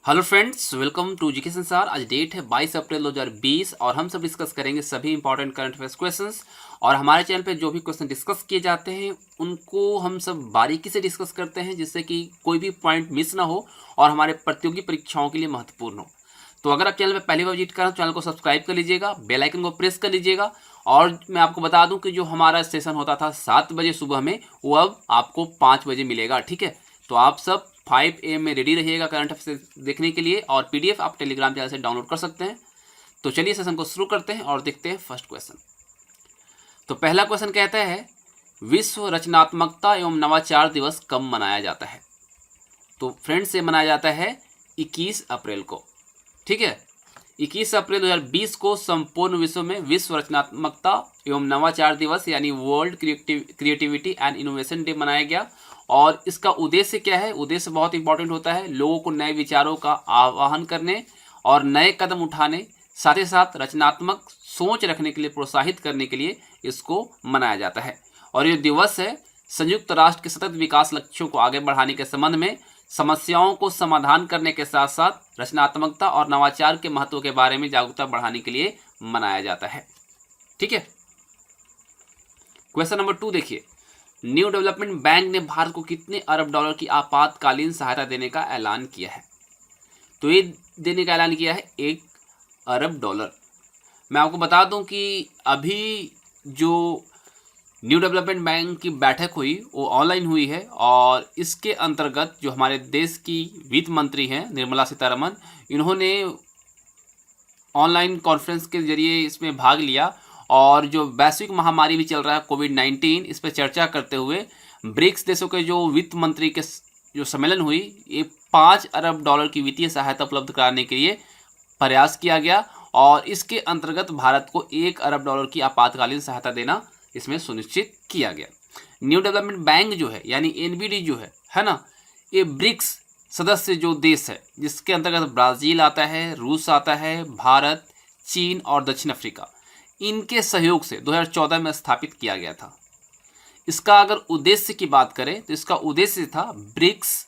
Hello friends, welcome to GK Sansar. आज date है 22 अप्रैल 2020 और हम सब डिस्कस करेंगे सभी इंपॉर्टेंट करंट अफेयर्स क्वेश्चंस। और हमारे चैनल पे जो भी क्वेश्चन डिस्कस किए जाते हैं उनको हम सब बारीकी से डिस्कस करते हैं, जिससे कि कोई भी पॉइंट मिस ना हो और हमारे प्रतियोगी परीक्षाओं के लिए महत्वपूर्ण हो। तो अगर आप चैनल पर पहली बार विजिट करें तो चैनल को सब्सक्राइब कर लीजिएगा, बेल आइकन को प्रेस कर लीजिएगा। और मैं आपको बता दूं कि जो हमारा सेशन होता था 7 बजे सुबह में, वो अब आपको 5 बजे मिलेगा। ठीक है, तो आप सब 5 AM में रेडी रहिएगा करंट अफेयर्स देखने के लिए, और PDF आप टेलीग्राम चैनल से डाउनलोड कर सकते हैं। तो चलिए सेशन को शुरू करते हैं और देखते हैं फर्स्ट क्वेश्चन। तो पहला क्वेश्चन कहता है, विश्व रचनात्मकता एवं नवाचार दिवस कब मनाया जाता है? तो फ्रेंड्स, ये मनाया जाता है 21 अप्रैल को। ठीक है, 21 अप्रैल 2020 को संपूर्ण विश्व में विश्व रचनात्मकता एवं नवाचार दिवस यानी world creativity and innovation day मनाया गया। और इसका उद्देश्य क्या है? उद्देश्य बहुत इंपॉर्टेंट होता है, लोगों को नए विचारों का आह्वान करने और नए कदम उठाने, साथ ही साथ रचनात्मक सोच रखने के लिए प्रोत्साहित करने के लिए इसको मनाया जाता है। और ये दिवस है संयुक्त राष्ट्र के सतत विकास लक्ष्यों को आगे बढ़ाने के संबंध में समस्याओं को समाधान करने के साथ साथ रचनात्मकता और नवाचार के महत्व के बारे में जागरूकता बढ़ाने के लिए मनाया जाता है। ठीक है, क्वेश्चन नंबर 2 देखिए, न्यू डेवलपमेंट बैंक ने भारत को कितने अरब डॉलर की आपातकालीन सहायता देने का ऐलान किया है? तो ये देने का ऐलान किया है 1 अरब डॉलर। मैं आपको बता दूं कि अभी जो न्यू डेवलपमेंट बैंक की बैठक हुई वो ऑनलाइन हुई है, और इसके अंतर्गत जो हमारे देश की वित्त मंत्री हैं निर्मला सीतारमण, इन्होंने ऑनलाइन कॉन्फ्रेंस के जरिए इसमें भाग लिया। और जो वैश्विक महामारी भी चल रहा है कोविड-19, इस पर चर्चा करते हुए ब्रिक्स देशों के जो वित्त मंत्री के जो सम्मेलन हुई, ये 5 अरब डॉलर की वित्तीय सहायता उपलब्ध कराने के लिए प्रयास किया गया। और इसके अंतर्गत भारत को 1 अरब डॉलर की आपातकालीन सहायता देना इसमें सुनिश्चित किया गया। न्यू डेवलपमेंट बैंक जो है यानी NBD जो है ना, ये ब्रिक्स सदस्य जो देश है, जिसके अंतर्गत ब्राज़ील आता है, रूस आता है, भारत, चीन और दक्षिण अफ्रीका, इनके सहयोग से 2014 में स्थापित किया गया था। इसका अगर उद्देश्य की बात करें तो इसका उद्देश्य था ब्रिक्स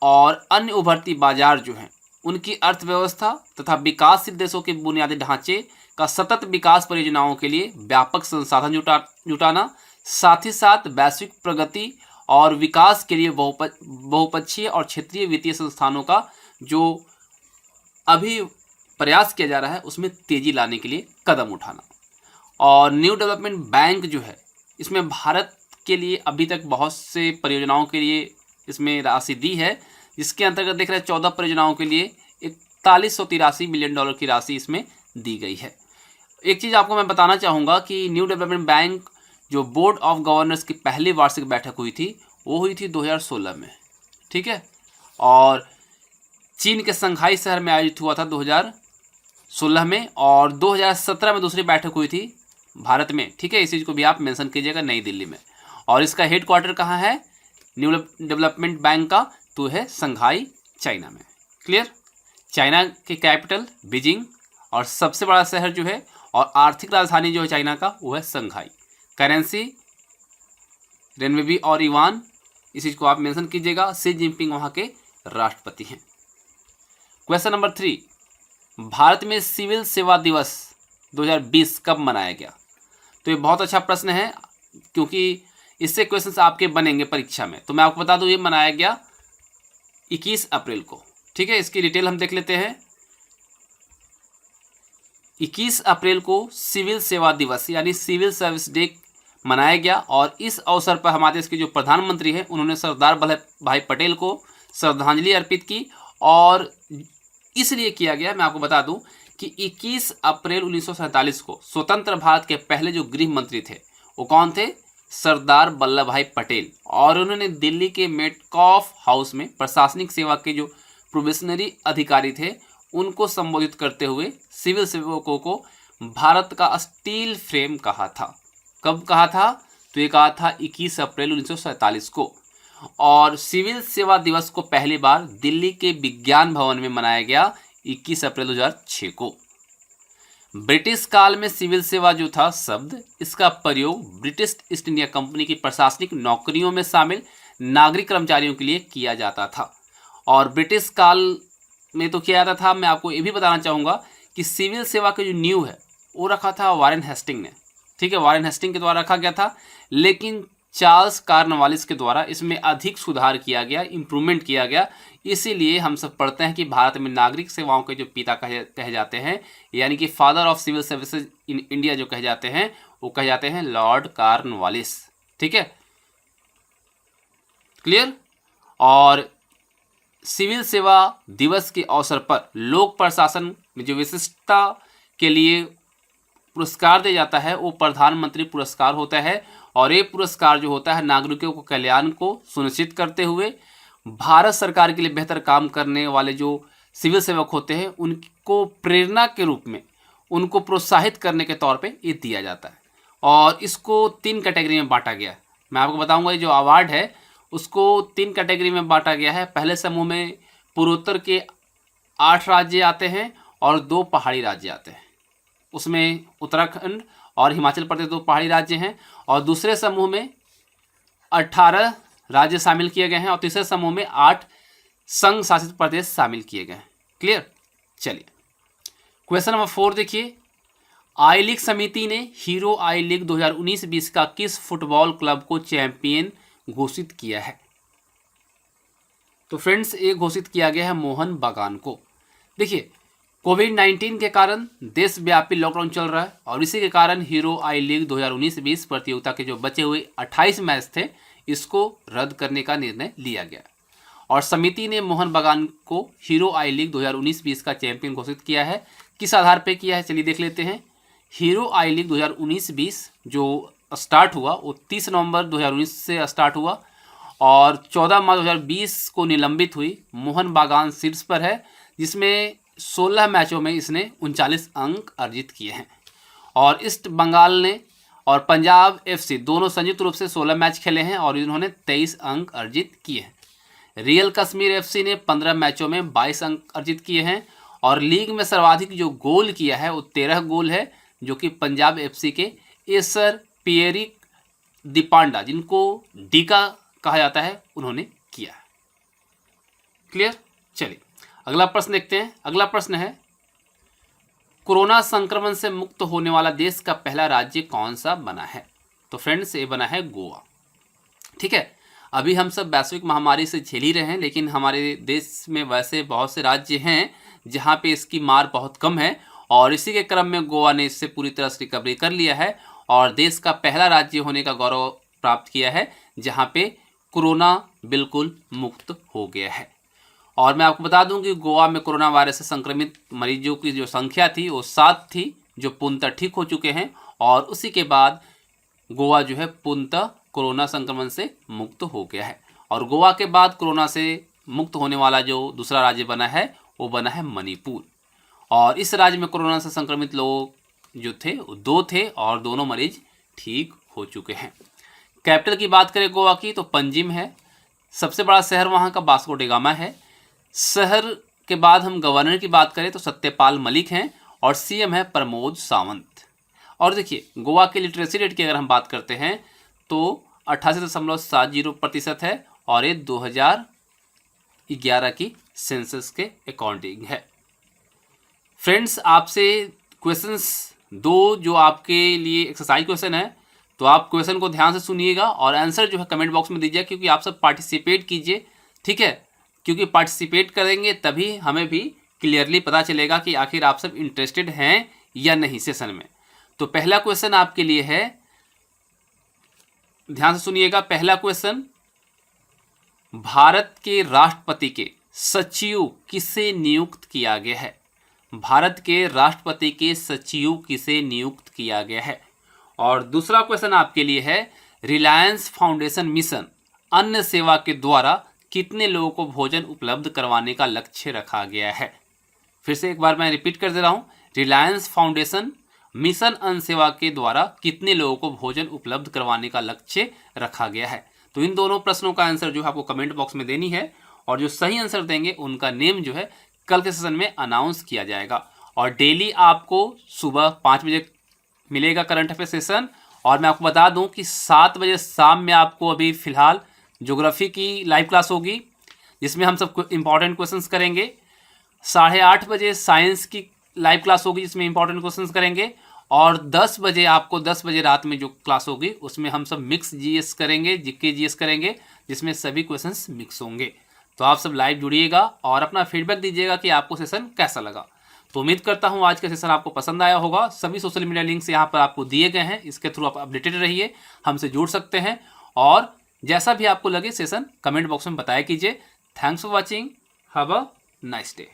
और अन्य उभरती बाजार जो हैं उनकी अर्थव्यवस्था तथा विकासशील देशों के बुनियादी ढांचे का सतत विकास परियोजनाओं के लिए व्यापक संसाधन जुटाना, साथ ही साथ वैश्विक प्रगति और विकास के लिए बहुपक्षीय और क्षेत्रीय वित्तीय संस्थानों का जो अभी प्रयास किया जा रहा है उसमें तेजी लाने के लिए कदम उठाना। और न्यू डेवलपमेंट बैंक जो है, इसमें भारत के लिए अभी तक बहुत से परियोजनाओं के लिए इसमें राशि दी है, जिसके अंतर्गत देख रहे हैं 14 परियोजनाओं के लिए 4183 मिलियन डॉलर की राशि इसमें दी गई है। एक चीज़ आपको मैं बताना चाहूँगा कि न्यू डेवलपमेंट बैंक जो बोर्ड ऑफ गवर्नर्स की पहली वार्षिक बैठक हुई थी वो हुई थी 2016 में। ठीक है, और चीन के संघाई शहर में आयोजित हुआ था 2016 में, और 2017 में दूसरी बैठक हुई थी भारत में। ठीक है, इस चीज़ को भी आप मेंशन कीजिएगा, नई दिल्ली में। और इसका हेडक्वार्टर कहाँ है न्यू डेवलपमेंट बैंक का? तो है संघाई, चाइना में। क्लियर? चाइना की कैपिटल बीजिंग, और सबसे बड़ा शहर जो है और आर्थिक राजधानी जो है चाइना का वो है संघाई। करेंसी रेनबी और युआन, इस चीज़ को आप मेंशन कीजिएगा। शी जिनपिंग वहाँ के राष्ट्रपति हैं। क्वेश्चन नंबर 3, भारत में सिविल सेवा दिवस 2020 कब मनाया गया? तो ये बहुत अच्छा प्रश्न है, क्योंकि इससे क्वेश्चंस आपके बनेंगे परीक्षा में। तो मैं आपको बता दूं, ये मनाया गया 21 अप्रैल को। ठीक है, इसकी डिटेल हम देख लेते हैं। 21 अप्रैल को सिविल सेवा दिवस यानी सिविल सर्विस डे मनाया गया, और इस अवसर पर हमारे देश के जो प्रधानमंत्री हैं उन्होंने सरदार वल्लभ भाई पटेल को श्रद्धांजलि अर्पित की। और इसलिए किया गया, मैं आपको बता दूं कि 21 अप्रैल 1947 को स्वतंत्र भारत के पहले जो गृह मंत्री थे वो कौन थे? सरदार वल्लभ भाई पटेल। और उन्होंने दिल्ली के मेटकॉफ हाउस में प्रशासनिक सेवा के जो प्रोबेशनरी अधिकारी थे उनको संबोधित करते हुए सिविल सेवकों को भारत का स्टील फ्रेम कहा था। कब कहा था? तो ये कहा था 21 अप्रैल 1947 को। और सिविल सेवा दिवस को पहली बार दिल्ली के विज्ञान भवन में मनाया गया 21 अप्रैल 2006 को। ब्रिटिश काल में सिविल सेवा जो था शब्द, इसका प्रयोग ब्रिटिश ईस्ट इंडिया कंपनी की प्रशासनिक नौकरियों में शामिल नागरिक कर्मचारियों के लिए किया जाता था। और ब्रिटिश काल में तो किया जाता था। मैं आपको ये भी बताना चाहूँगा कि सिविल सेवा का जो नींव है वो रखा था वॉरेन हेस्टिंग ने, ठीक है, वॉरेन हेस्टिंग के द्वारा रखा गया था। लेकिन चार्ल्स कॉर्नवालिस के द्वारा इसमें अधिक सुधार किया गया, इम्प्रूवमेंट किया गया। इसीलिए हम सब पढ़ते हैं कि भारत में नागरिक सेवाओं के जो पिता कहे जाते हैं, यानी कि father of civil services in India जो कहे जाते हैं, वो कहे जाते हैं लॉर्ड कॉर्नवालिस। ठीक है, क्लियर। और सिविल सेवा दिवस के अवसर पर लोक प्रशासन में जो विशिष्टता के लिए पुरस्कार दिया जाता है वो प्रधानमंत्री पुरस्कार होता है। और ये पुरस्कार जो होता है नागरिकों को कल्याण को सुनिश्चित करते हुए भारत सरकार के लिए बेहतर काम करने वाले जो सिविल सेवक होते हैं उनको प्रेरणा के रूप में उनको प्रोत्साहित करने के तौर पे ये दिया जाता है। और इसको 3 कैटेगरी में बांटा गया है। मैं आपको बताऊंगा ये जो अवार्ड है उसको 3 कैटेगरी में बांटा गया है। पहले समूह में पूर्वोत्तर के 8 राज्य आते हैं और 2 पहाड़ी राज्य आते हैं। उसमें उत्तराखंड और हिमाचल प्रदेश 2 पहाड़ी राज्य हैं। और दूसरे समूह में 18 राज्य शामिल किए गए हैं और तीसरे समूह में 8 संघ शासित प्रदेश शामिल किए गए हैं। क्लियर। चलिए क्वेश्चन नंबर 4 देखिए, आई लीग समिति ने हीरो आई लीग 2019-20 का किस फुटबॉल क्लब को चैंपियन घोषित किया है? तो फ्रेंड्स ये घोषित किया गया है मोहन बागान को। देखिए कोविड-19 के कारण देशव्यापी लॉकडाउन चल रहा है और इसी के कारण हीरो आई लीग 2019-20 प्रतियोगिता के जो बचे हुए 28 मैच थे इसको रद्द करने का निर्णय लिया गया और समिति ने मोहन बागान को हीरो आई लीग 2019-20 का चैंपियन घोषित किया है। किस आधार पर किया है चलिए देख लेते हैं। हीरो आई लीग 2019-20 जो स्टार्ट हुआ वो 30 नवंबर 2019 से स्टार्ट हुआ और 14 मार्च 2020 को निलंबित हुई। मोहन बागान शीर्ष पर है जिसमें 16 मैचों में इसने 39 अंक अर्जित किए हैं। और ईस्ट बंगाल ने और पंजाब एफसी दोनों संयुक्त रूप से 16 मैच खेले हैं और इन्होंने 23 अंक अर्जित किए हैं। रियल कश्मीर एफसी ने 15 मैचों में 22 अंक अर्जित किए हैं और लीग में सर्वाधिक जो गोल किया है वो 13 गोल है जो कि पंजाब एफसी के एसर पियरिक दीपांडा जिनको डीका कहा जाता है उन्होंने किया है। क्लियर। चलिए अगला प्रश्न देखते हैं। अगला प्रश्न है कोरोना संक्रमण से मुक्त होने वाला देश का पहला राज्य कौन सा बना है? तो फ्रेंड्स ये बना है गोवा। ठीक है, अभी हम सब वैश्विक महामारी से झेल ही रहे हैं लेकिन हमारे देश में वैसे बहुत से राज्य हैं जहां पे इसकी मार बहुत कम है और इसी के क्रम में गोवा ने इससे पूरी तरह से रिकवरी कर लिया है और देश का पहला राज्य होने का गौरव प्राप्त किया है जहां पे कोरोना बिल्कुल मुक्त हो गया है। और मैं आपको बता दूं कि गोवा में कोरोना वायरस से संक्रमित मरीजों की जो संख्या थी वो 7 थी जो पूर्णतः ठीक हो चुके हैं और उसी के बाद गोवा जो है पूर्णतः कोरोना संक्रमण से मुक्त हो गया है। और गोवा के बाद कोरोना से मुक्त होने वाला जो दूसरा राज्य बना है वो बना है मणिपुर और इस राज्य में कोरोना से संक्रमित लोग जो थे वो 2 थे और दोनों मरीज ठीक हो चुके हैं। कैपिटल की बात करें गोवा की तो पंजिम है। सबसे बड़ा शहर वहाँ का वास्को डी गामा है। शहर के बाद हम गवर्नर की बात करें तो सत्यपाल मलिक हैं और सीएम है प्रमोद सावंत। और देखिए गोवा के लिटरेसी रेट की अगर हम बात करते हैं तो 88.70% है और ये 2011 की सेंसस के अकॉर्डिंग है। फ्रेंड्स आपसे क्वेश्चंस 2 जो आपके लिए एक्सरसाइज क्वेश्चन है तो आप क्वेश्चन को ध्यान से सुनिएगा और आंसर जो है कमेंट बॉक्स में दीजिए क्योंकि आप सब पार्टिसिपेट कीजिए। ठीक है, क्योंकि पार्टिसिपेट करेंगे तभी हमें भी क्लियरली पता चलेगा कि आखिर आप सब इंटरेस्टेड हैं या नहीं सेशन में। तो पहला क्वेश्चन आपके लिए है, ध्यान से सुनिएगा। पहला क्वेश्चन, भारत के राष्ट्रपति के सचिव किसे नियुक्त किया गया है? भारत के राष्ट्रपति के सचिव किसे नियुक्त किया गया है? और दूसरा क्वेश्चन आपके लिए है, रिलायंस फाउंडेशन मिशन अन्न सेवा के द्वारा कितने लोगों को भोजन उपलब्ध करवाने का लक्ष्य रखा गया है? फिर से एक बार मैं रिपीट कर दे रहा हूं, रिलायंस फाउंडेशन मिशन अन्न सेवा के द्वारा कितने लोगों को भोजन उपलब्ध करवाने का लक्ष्य रखा गया है? तो इन दोनों प्रश्नों का आंसर जो है आपको कमेंट बॉक्स में देनी है और जो सही आंसर देंगे उनका नेम जो है कल के सेशन में अनाउंस किया जाएगा। और डेली आपको सुबह 5 बजे मिलेगा करंट अफेयर सेशन और मैं आपको बता दूं कि 7 बजे शाम में आपको अभी फिलहाल ज्योग्राफी की लाइव क्लास होगी जिसमें हम सब इंपॉर्टेंट क्वेश्चंस करेंगे। 8:30 बजे साइंस की लाइव क्लास होगी जिसमें इंपॉर्टेंट क्वेश्चंस करेंगे, और 10 बजे आपको 10 बजे रात में जो क्लास होगी उसमें हम सब मिक्स जीएस करेंगे, जीके जीएस करेंगे, जिसमें सभी क्वेश्चंस मिक्स होंगे। तो आप सब लाइव जुड़िएगा और अपना फीडबैक दीजिएगा कि आपको सेशन कैसा लगा। तो उम्मीद करता हूँ आज का सेशन आपको पसंद आया होगा। सभी सोशल मीडिया लिंक्स यहाँ पर आपको दिए गए हैं, इसके थ्रू आप अपडेटेड रहिए, हमसे जुड़ सकते हैं, और जैसा भी आपको लगे सेशन कमेंट बॉक्स में बताया कीजिए। Thanks for watching, have a nice day.